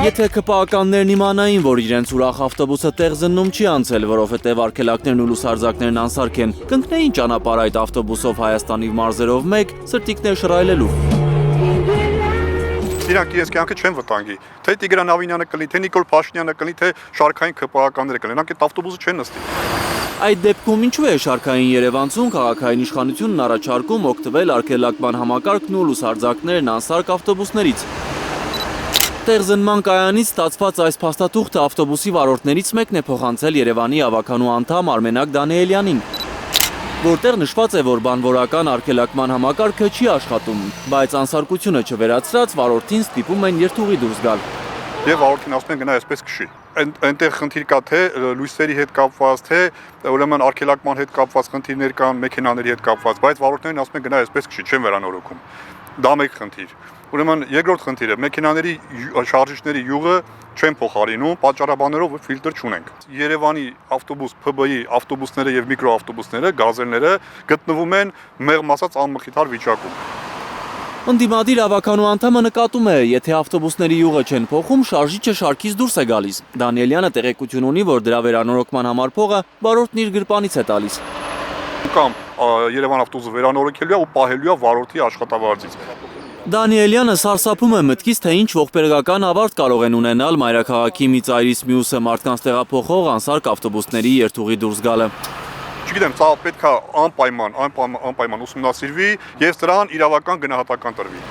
Եթե ԿՊԱ-ականներն իմանային, որ իրենց ուրախ ավտոբուսը տեղ զննում չի անցել, որովհետև արգելակներն ու լուսարձակներն անսարք են, կընկնեին ճանապարհ այդ ավտոբուսով Հայաստանի մարզերով մեկ սրտիկներ շռայլելու։ Իրանք իրենց կյանքը չեն վտանգի, թե Տիգրան Ավինյանը կլինի, թե Նիկոլ Փաշինյանը կլինի, թե շարքային ԿՊԱ-ականները կլինեն, նրանք այդ ավտոբուսը չեն նստի։ Այդ դեպքում ինչու է շարքային Երևանցուն քաղաքային իշխանությունն առաջարկում օգտվել արգելակման համակարգն ու լուսարձակներն անսարք ավտոբուսներից։ Տեղզնման կայանից ստացված այս փաստաթուղթը ավտոբուսի վարորդներից մեկն է փոխանցել Երևանի ավականու անդամ Արմենակ Դանիելյանին, որտեղ նշված է, որ բանվորական արգելակման համակարգը չի աշխատում, բայց անսարկությունը չվերացրած վարորդին ստիպում են երթուղի դուրս գալ։ Եվ վարորդին ասում են գնա այսպես քշի։ Այնտեղ խնդիր կա թե լույսերի հետ կապված, թե ուրեմն արգելակման հետ կապված խնդիրներ կան, մեքենաների հետ կապված, բայց վարորդներին ասում են գնա այսպես քշի, չեն վերանորոգում։ Դա մեկ խնդիր։ Ուրեմն երկրորդ խնդիրը մեքենաների շարժիչների յուղը չեն փոխարինում, պատճառաբանելով որ ֆիլտր չունենք։ Երևանի ավտոբուս ՓԲ-ի ավտոբուսները եւ միկրոավտոբուսները, գազելները գտնվում են մեղմ ասած անմխիթար վիճակում։ Ընդդիմադիր ավականու անդամը նկատում է, եթե ավտոբուսների յուղը չեն փոխում, շարժիչը շարքից դուրս է գալիս։ Դանիելյանը տեղեկություն ունի, որ դրա վերանորոգման համար փողը վարորդն իր գրպանից է տալիս։ Կամ Երևան ավտոբուսը վերանորոգելու է ու պահելու է վարորդի աշխատավարձից։ Դանիելյանը սարսափում է մտքից, թե ինչ ողբերգական ավարտ կարող են ունենալ մայրաքաղաքի մի ծայրից մյուսը մարդկանց տեղափոխող անսարք ավտոբուսների երթուղի դուրս գալը։ Չգիտեմ, սա պետք է անպայման ուսումնասիրվի եւ սրան իրավական գնահատական տրվի։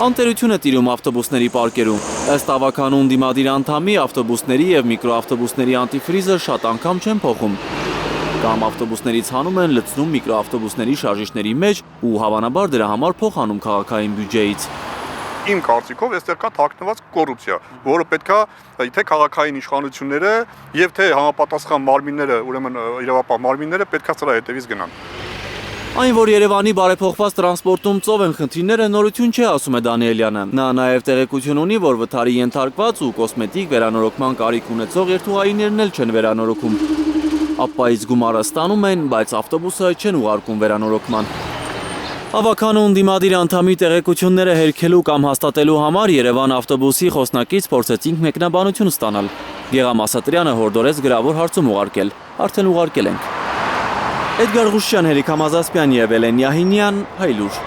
Անտերություն է տիրում ավտոբուսների պարկերում։ Ըստ ավականու ընդդիմադիր անդամի ավտոբուսների եւ միկրոավտոբուսների անտիֆրիզը շատ անգամ չեն փոխում։ Կամ ավտոբուսներից հանում են լցնում միկրոավտոբուսների շարժիչների մեջ ու հավանաբար դրա համար փող հանում քաղաքային բյուջեից։ Իմ կարծիքով այստեղ կա թաքնված կոռուպցիա, որը պետքա թե քաղաքային իշխանությունները եւ թե համապատասխան մարմինները, ուրեմն իրավապահ մարմինները պետքա սրա հետևից գնան։ Այն, որ Երևանի բարեփոխված տրանսպորտում ծով են խնդիրները, նորություն չէ, ասում է Դանիելյանը։ Նա նաև տեղեկություն ունի, որ վթարի ենթարկված ու կոսմետիկ վերանորոգման կարիք ունեցող երթուղայիններն էլ չեն վերանորոգում։ Ապայից գումարը ստանում են, բայց ավտոբուսը չեն ուղարկում վերանորոգման։ Ավականու ընդդիմադիր անդամի տեղեկությունները հերքելու կամ հաստատելու համար Երևան ավտոբուսի խոսնակից փորձեցինք մեկնաբանություն ստանալ։ Գեղամ Ասատրյանը հորդորեց գրավոր հարցում ուղարկել։ Արդեն ուղարկել ենք։ Էդգար Ղուշյան, Հերիկ Համազասպյան եւ Էլեն Յահինյան, Հայլուր։